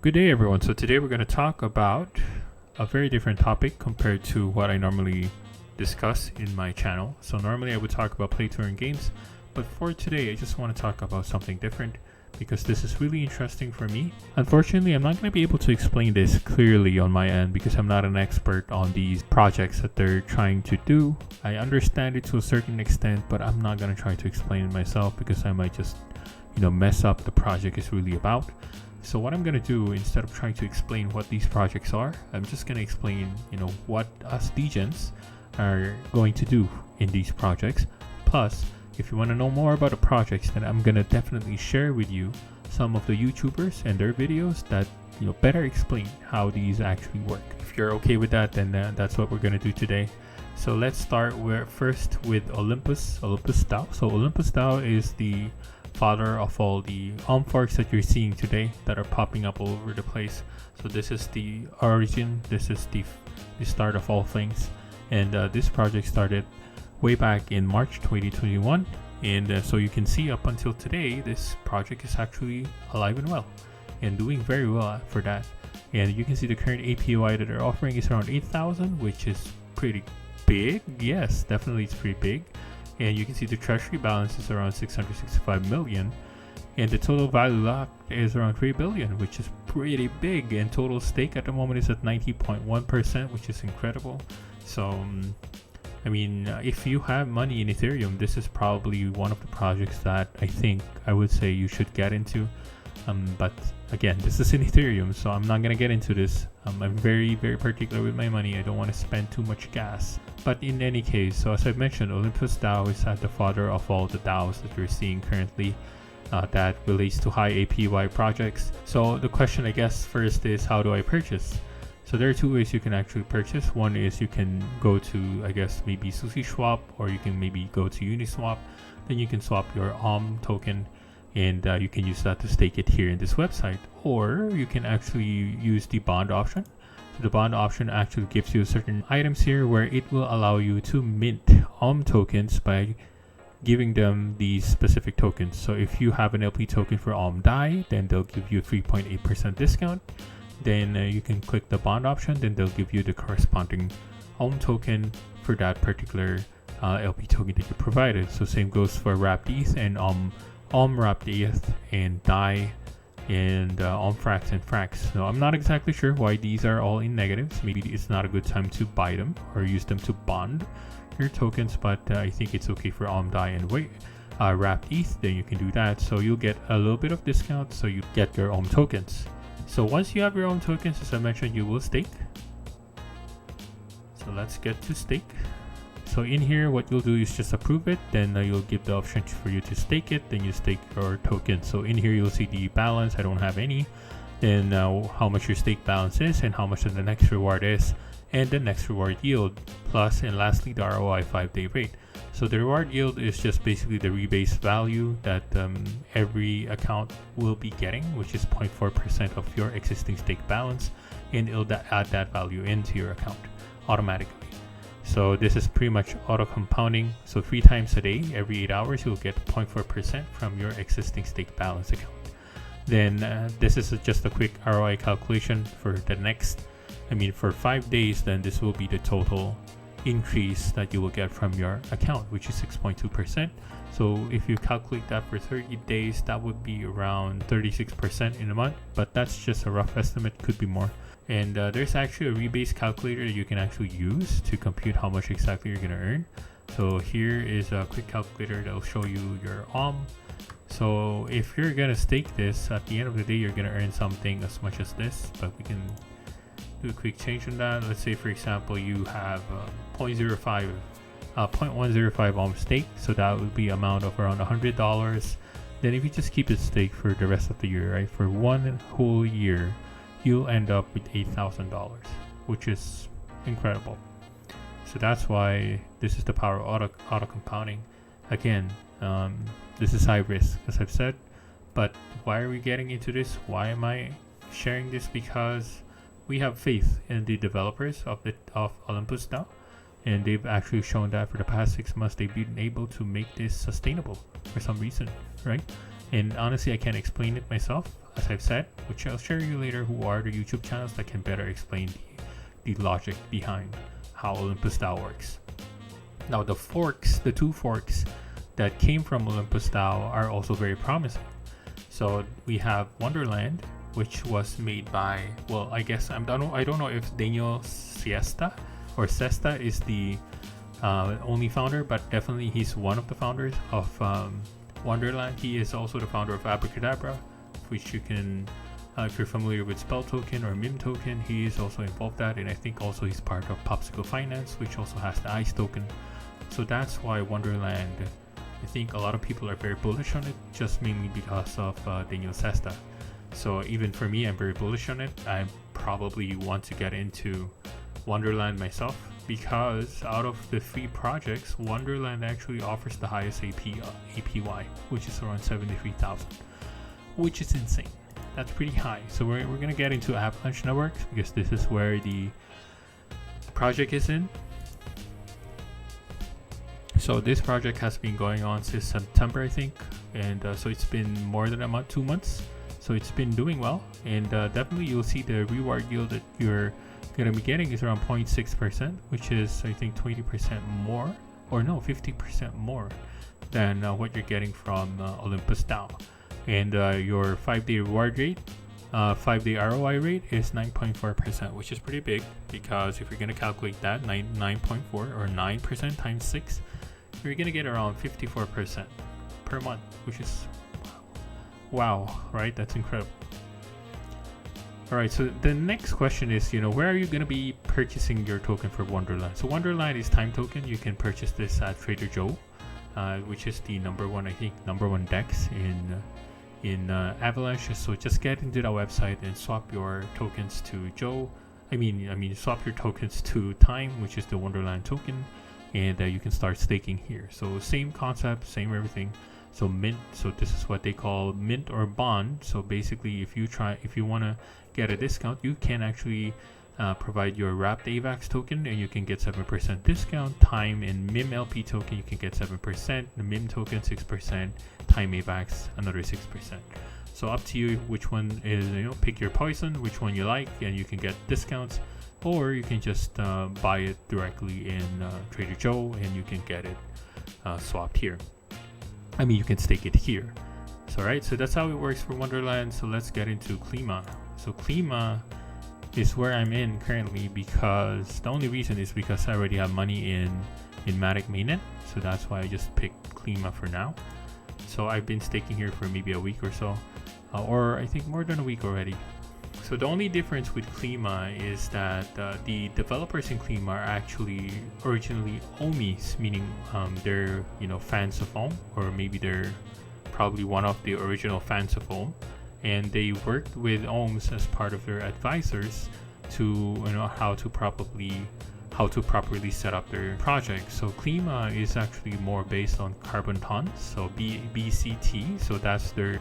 Good day everyone. So today we're going to talk about a very different topic compared to what I normally discuss in my channel. So normally I would talk about play to earn games, but for today I just want to talk about something different because this is really interesting for me. Unfortunately, I'm not going to be able to explain this clearly on my end because I'm not an expert on these projects that they're trying to do. I understand it to a certain extent, but I'm not going to try to explain it myself because I might just, mess up the project is really about. So what I'm going to do, instead of trying to explain what these projects are, I'm just going to explain, what us degens are going to do in these projects. Plus, if you want to know more about the projects, then I'm going to definitely share with you some of the YouTubers and their videos that, better explain how these actually work. If you're okay with that, then that's what we're going to do today. So let's start first with Olympus DAO. So Olympus DAO is the father of all the forks that you're seeing today that are popping up all over the place. So this is the origin, this is the start of all things, and this project started way back in March 2021, and so you can see up until today this project is actually alive and well and doing very well for that. And you can see the current APY that they're offering is around 8,000, which is pretty big. Yes, definitely it's pretty big. And you can see the treasury balance is around 665 million, and the total value locked is around 3 billion, which is pretty big. And total stake at the moment is at 90.1%, which is incredible. So if you have money in Ethereum, this is probably one of the projects that I would say you should get into. But again, this is in Ethereum, so I'm not gonna get into this. I'm very, very particular with my money. I don't want to spend too much gas. But in any case, so as I've mentioned, Olympus DAO is at the father of all the DAOs that we're seeing currently that relates to high APY projects. So the question, I guess, first is, how do I purchase? So there are two ways you can actually purchase. One is you can go to, maybe SushiSwap, or you can maybe go to Uniswap. Then you can swap your token, and you can use that to stake it here in this website. Or you can actually use the bond option. So the bond option actually gives you certain items here where it will allow you to mint tokens by giving them these specific tokens. So if you have an LP token for DAI, then they'll give you a 3.8% discount. Then you can click the bond option, then they'll give you the corresponding token for that particular LP token that you provided. So same goes for wrapped ETH and wrapped ETH and DAI and frax and frax. Now I'm not exactly sure why these are all in negatives. Maybe it's not a good time to buy them or use them to bond your tokens, but I think it's okay for DAI and wrapped ETH. Then you can do that, so you'll get a little bit of discount, so you get your tokens. So once you have your tokens, as I mentioned, you will stake. So let's get to stake. So in here, what you'll do is just approve it, then you'll give the option for you to stake it, then you stake your token. So in here, you'll see the balance. I don't have any. Then how much your stake balance is and how much the next reward is, and the next reward yield, plus, and lastly, the ROI 5-day rate. So the reward yield is just basically the rebase value that every account will be getting, which is 0.4% of your existing stake balance, and it'll add that value into your account automatically. So this is pretty much auto compounding. So 3 times a day, every 8 hours, you'll get 0.4% from your existing stake balance account. Then this is just a quick ROI calculation for the next, for 5 days, then this will be the total increase that you will get from your account, which is 6.2%. So if you calculate that for 30 days, that would be around 36% in a month, but that's just a rough estimate, could be more. And there's actually a rebase calculator that you can actually use to compute how much exactly you're going to earn. So here is a quick calculator that will show you your So if you're going to stake this, at the end of the day, you're going to earn something as much as this, but we can do a quick change on that. Let's say, for example, you have 0.105 stake, so that would be amount of around $100. Then if you just keep it staked for the rest of the year, right, for 1 whole year, you'll end up with $8,000, which is incredible. So that's why this is the power of auto compounding. Again, this is high risk, as I've said, but why are we getting into this? Why am I sharing this? Because we have faith in the developers of Olympus DAO, and they've actually shown that for the past 6 months they've been able to make this sustainable for some reason, right? And honestly, I can't explain it myself, as I've said, which I'll share you later who are the YouTube channels that can better explain the logic behind how Olympus DAO works. Now the forks, the 2 forks that came from Olympus DAO are also very promising. So we have Wonderland, which was made by, well, I guess I don't know if Daniel Siesta or Sesta is the only founder, but definitely he's one of the founders of Wonderland. He is also the founder of Abracadabra, which you can, if you're familiar with Spell Token or Mim Token, he is also involved that, and I think also he's part of Popsicle Finance, which also has the ICE token. So that's why Wonderland, I think a lot of people are very bullish on it, just mainly because of Daniel Sesta. So even for me, I'm very bullish on it. I probably want to get into Wonderland myself, because out of the 3 projects, Wonderland actually offers the highest APY, which is around 73,000, which is insane. That's pretty high. So we're gonna get into Avalanche Networks, because this is where the project is in. So this project has been going on since September, I think, and so it's been more than a month, 2 months. So it's been doing well, and definitely you'll see the reward yield that you're going to be getting is around 0.6%, which is I think 20% more, or no, 50% more than what you're getting from Olympus DAO. And your 5-day reward rate, 5-day ROI rate is 9.4%, which is pretty big, because if you're going to calculate that 9.4 or 9% times 6, you're going to get around 54% per month, which is wow, right? That's incredible. All right, so the next question is, where are you going to be purchasing your token for Wonderland? So Wonderland is time token. You can purchase this at Trader Joe, which is the number one DEX in Avalanche. So just get into that website and swap your tokens to Joe. Swap your tokens to Time, which is the Wonderland token, and you can start staking here. So same concept, same everything. So mint, so this is what they call mint or bond. So basically, if you want to get a discount, you can actually provide your wrapped AVAX token, and you can get 7% discount. Time and MIM LP token, you can get 7%. The MIM token 6%. Time AVAX another 6%. So up to you which one is, pick your poison, which one you like, and you can get discounts, or you can just buy it directly in Trader Joe, and you can get it swapped here. You can stake it here. So right, so that's how it works for Wonderland. So let's get into Klima. So Klima is where I'm in currently, because the only reason is because I already have money in Matic Mainnet. So that's why I just picked Klima for now. So I've been staking here for maybe a week or so, or I think more than a week already. So the only difference with Klima is that the developers in Klima are actually originally Ohmies, meaning they're fans of Ohm, or maybe they're probably one of the original fans of Ohm, and they worked with Ohms as part of their advisors to how to properly set up their project. So Klima is actually more based on carbon tons, so BCT. So that's their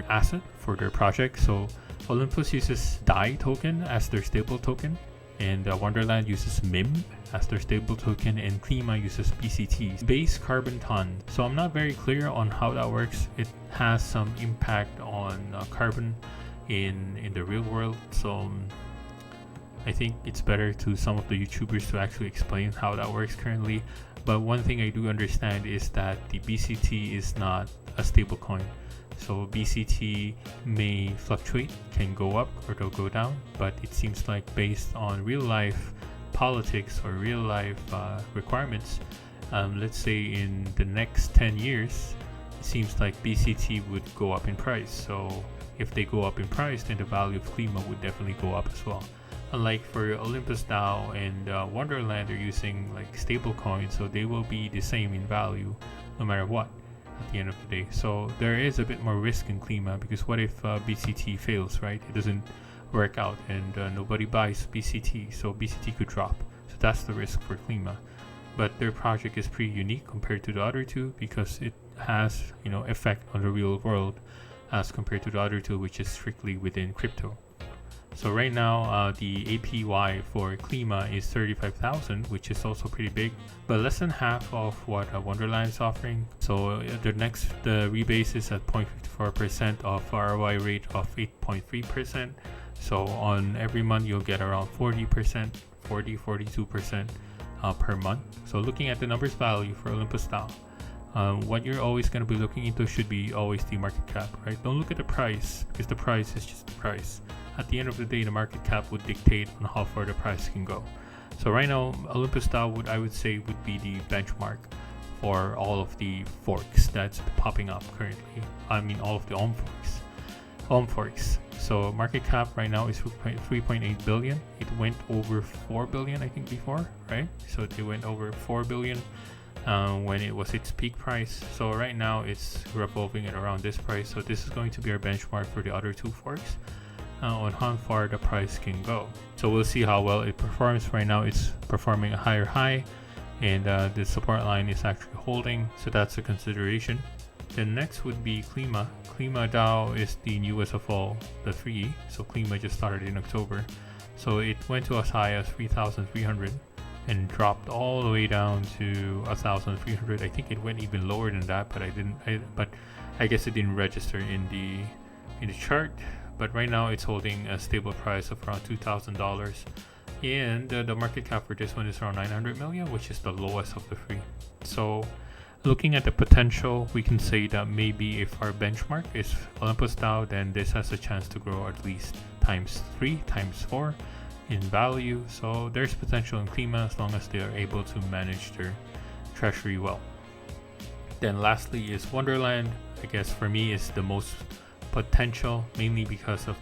asset for their project. So Olympus uses DAI token as their stable token, and Wonderland uses MIM as their stable token, and Klima uses BCT, base carbon ton. So I'm not very clear on how that works. It has some impact on carbon in the real world. So I think it's better to some of the YouTubers to actually explain how that works currently. But one thing I do understand is that the BCT is not a stable coin. So BCT may fluctuate, can go up or it'll go down, but it seems like based on real life politics or real life requirements, let's say in the next 10 years, it seems like BCT would go up in price. So if they go up in price, then the value of Klima would definitely go up as well. Unlike for Olympus DAO and Wonderland, they're using like stable coins, so they will be the same in value no matter what at the end of the day. So there is a bit more risk in Klima, because what if BCT fails, right? It doesn't work out and nobody buys BCT, so BCT could drop. So that's the risk for Klima. But their project is pretty unique compared to the other two, because it has effect on the real world as compared to the other two, which is strictly within crypto. So right now, the APY for Klima is 35,000, which is also pretty big, but less than half of what Wonderland is offering. So the rebase is at 0.54% of ROI rate of 8.3%. So on every month, you'll get around 42% per month. So looking at the numbers value for Olympus style, what you're always going to be looking into should be always the market cap, right? Don't look at the price, because the price is just the price. At the end of the day, the market cap would dictate on how far the price can go. So right now, Olympus style I would say would be the benchmark for all of the forks that's popping up currently. I mean, all of the Om forks. So market cap right now is 3.8 billion. It went over 4 billion, I think, before, right? So they went over 4 billion when it was its peak price. So right now it's revolving at around this price. So this is going to be our benchmark for the other two forks on how far the price can go. So we'll see how well it performs. Right now it's performing a higher high, and the support line is actually holding, so that's a consideration. Then next would be Klima. Klima DAO is the newest of all the three. So Klima just started in October. So it went to as high as 3,300 and dropped all the way down to 1,300. I think it went even lower than that, but I guess it didn't register in the chart. But right now it's holding a stable price of around $2,000, and the market cap for this one is around 900 million, which is the lowest of the three. So looking at the potential, we can say that maybe if our benchmark is Olympus DAO, then this has a chance to grow at least times 3, times 4 in value. So there's potential in Klima as long as they are able to manage their treasury well. Then lastly is Wonderland. I guess for me is the most potential, mainly because of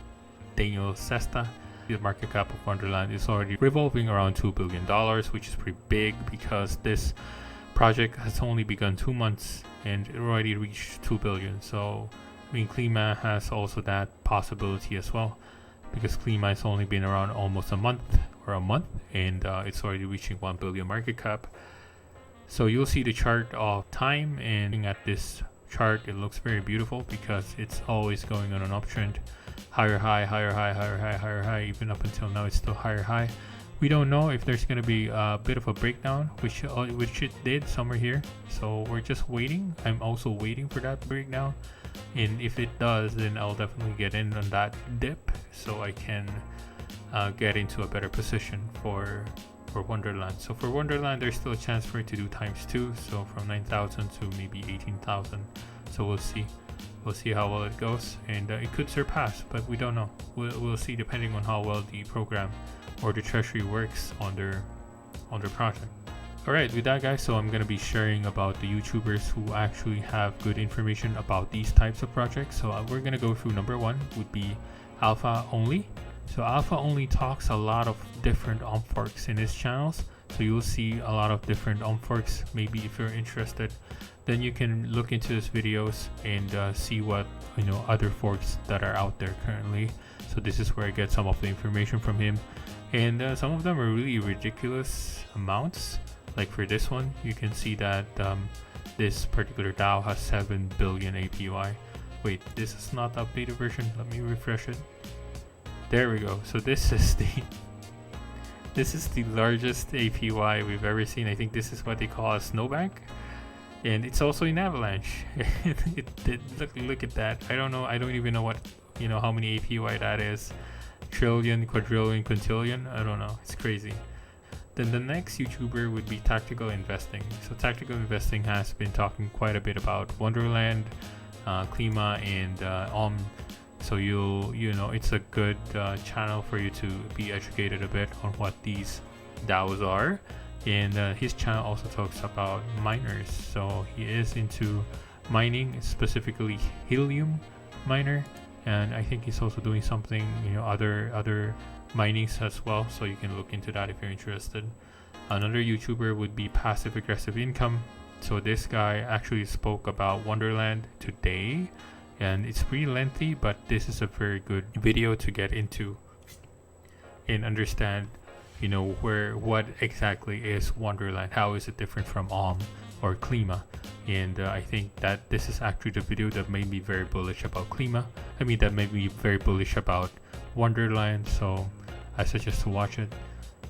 Daniel Sesta. The market cap of Wonderland is already revolving around $2 billion, which is pretty big because this project has only begun 2 months and it already reached 2 billion. So I mean, Klima has also that possibility as well, because Klima has only been around almost a month, and it's already reaching 1 billion market cap. So you'll see the chart of time, and looking at this chart, it looks very beautiful because it's always going on an uptrend. Higher high, higher high, higher high, higher high. Even up until now, it's still higher high. We don't know if there's going to be a bit of a breakdown, which it did somewhere here. So we're just waiting. I'm also waiting for that breakdown, and if it does, then I'll definitely get in on that dip so I can get into a better position for Wonderland. So for Wonderland, there's still a chance for it to do times 2, so from 9,000 to maybe 18,000. So we'll see how well it goes, and it could surpass, but we don't know. We'll see, depending on how well the program or the treasury works on their project. Alright, with that, guys, so I'm going to be sharing about the YouTubers who actually have good information about these types of projects. So we're going to go through. Number 1 would be Alpha Only. So Alpha Only talks a lot of different forks in his channels, so you'll see a lot of different forks. Maybe if you're interested, then you can look into his videos and see what other forks that are out there currently. So this is where I get some of the information from him, and some of them are really ridiculous amounts. Like for this one, you can see that this particular DAO has 7 billion APY. Wait, this is not the updated version. Let me refresh it. There we go. So this is the largest APY we've ever seen. I think this is what they call a snowbank, and it's also in Avalanche. Look at that. I don't know. I don't even know what how many APY that is. Trillion, quadrillion, quintillion. I don't know. It's crazy. Then the next YouTuber would be Tactical Investing. So Tactical Investing has been talking quite a bit about Wonderland, Klima, and so it's a good channel for you to be educated a bit on what these DAOs are. And his channel also talks about miners. So he is into mining, specifically Helium Miner, and I think he's also doing something other minings as well. So you can look into that if you're interested. Another YouTuber would be Passive Aggressive Income. So this guy actually spoke about Wonderland today, and it's pretty lengthy, but this is a very good video to get into and understand what exactly is Wonderland, how is it different from or Klima. And I think that this is actually the video that made me very bullish about Klima. That made me very bullish about Wonderland, so I suggest to watch it.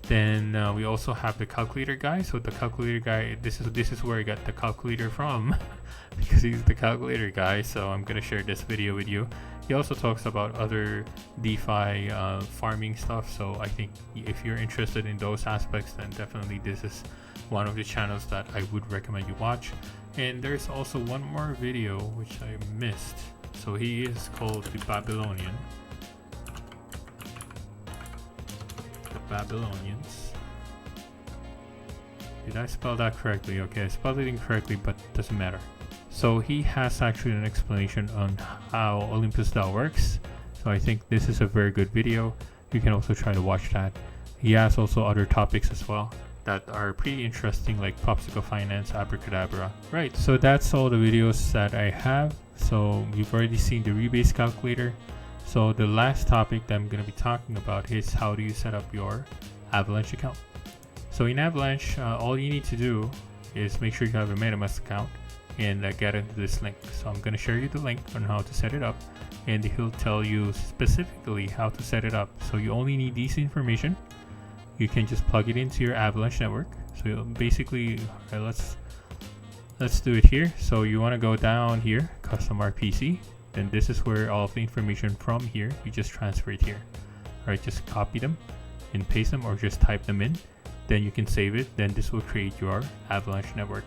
Then we also have the calculator guy. So the calculator guy, this is where I got the calculator from because he's the calculator guy. So I'm gonna share this video with you. He also talks about other DeFi farming stuff. So I think if you're interested in those aspects, then definitely this is one of the channels that I would recommend you watch. And there's also one more video which I missed. So he is called the Babylonian. Babylonians. Did I spell that correctly? Okay, I spelled it incorrectly, but doesn't matter. So he has actually an explanation on how Olympus DAO works. So I think this is a very good video. You can also try to watch that. He has also other topics as well that are pretty interesting, like Popsicle Finance, Abracadabra. Right, so that's all the videos that I have. So you've already seen the rebase calculator. So the last topic that I'm going to be talking about is how do you set up your Avalanche account. So in Avalanche, all you need to do is make sure you have a MetaMask account and get into this link. So I'm going to share you the link on how to set it up, and he'll tell you specifically how to set it up. So you only need this information. You can just plug it into your Avalanche network. So basically, let's do it here. So you want to go down here, custom RPC. Then this is where all of the information from here, you just transfer it here. All right, just copy them and paste them, or just type them in. Then you can save it. Then this will create your Avalanche network.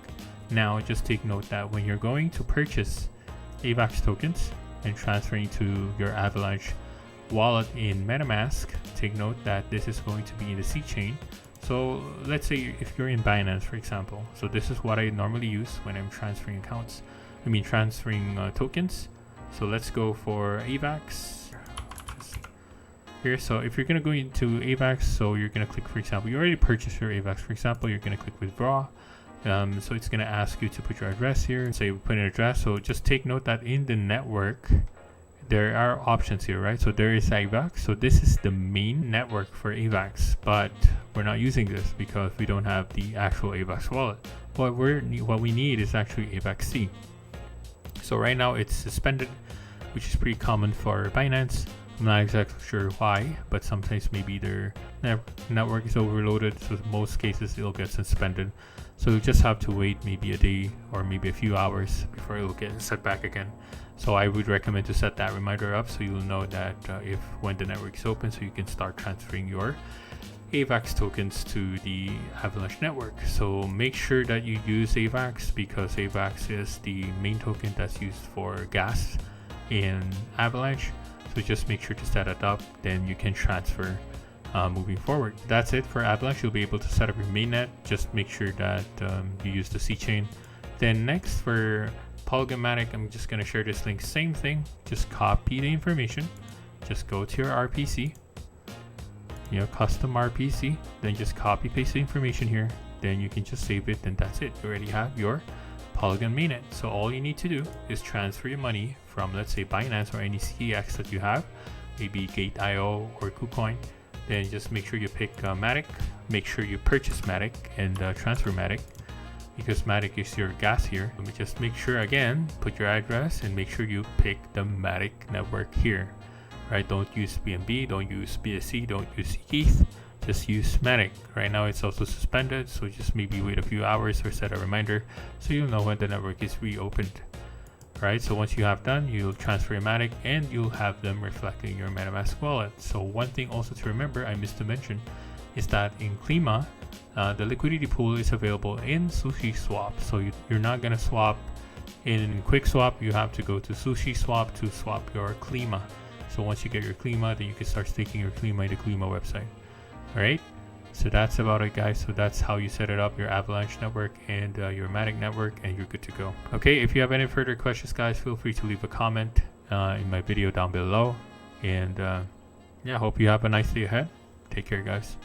Now just take note that when you're going to purchase AVAX tokens and transferring to your Avalanche wallet in MetaMask, take note that this is going to be in the C chain. So let's say if you're in Binance, for example. So this is what I normally use when I'm transferring accounts. Transferring tokens. So let's go for AVAX here. So if you're going to go into AVAX, so you're going to click, for example, you already purchased your AVAX, for example, you're going to click withdraw. So it's going to ask you to put your address here. Say put an address. So just take note that in the network, there are options here, right? So there is AVAX. So this is the main network for AVAX, but we're not using this because we don't have the actual AVAX wallet. What we need is actually AVAX C. So right now it's suspended, which is pretty common for Binance. I'm not exactly sure why, but sometimes maybe their network is overloaded. So in most cases it'll get suspended. So you just have to wait maybe a day or maybe a few hours before it'll get set back again. So I would recommend to set that reminder up so you'll know that when the network is open, so you can start transferring your AVAX tokens to the Avalanche network. So make sure that you use AVAX because AVAX is the main token that's used for gas in Avalanche. So just make sure to set it up, then you can transfer moving forward. That's it for Avalanche. You'll be able to set up your mainnet. Just make sure that you use the C chain. Then next for Polygon Matic, I'm just going to share this link. Same thing, just copy the information. Just go to your RPC, custom RPC, then just copy paste the information here. Then you can just save it, and that's it. You already have your Polygon mainnet. So all you need to do is transfer your money from, let's say, Binance or any CEX that you have, maybe Gate.io or KuCoin. Then just make sure you pick Matic. Make sure you purchase Matic and transfer Matic, because Matic is your gas here. Let me just make sure again, put your address and make sure you pick the Matic network here. Right? Don't use BNB, don't use BSC, don't use ETH, just use Matic. Right now it's also suspended, so just maybe wait a few hours or set a reminder so you'll know when the network is reopened. Right? So once you have done, you'll transfer your Matic and you'll have them reflecting your MetaMask wallet. So one thing also to remember, I missed to mention, is that in Klima, the liquidity pool is available in SushiSwap. So you're not going to swap in QuickSwap. You have to go to SushiSwap to swap your Klima. So once you get your Klima, then you can start staking your Klima in the Klima website. All right. So that's about it, guys. So that's how you set it up, your Avalanche network and your Matic network, and you're good to go. Okay. If you have any further questions, guys, feel free to leave a comment in my video down below. And yeah, hope you have a nice day ahead. Take care, guys.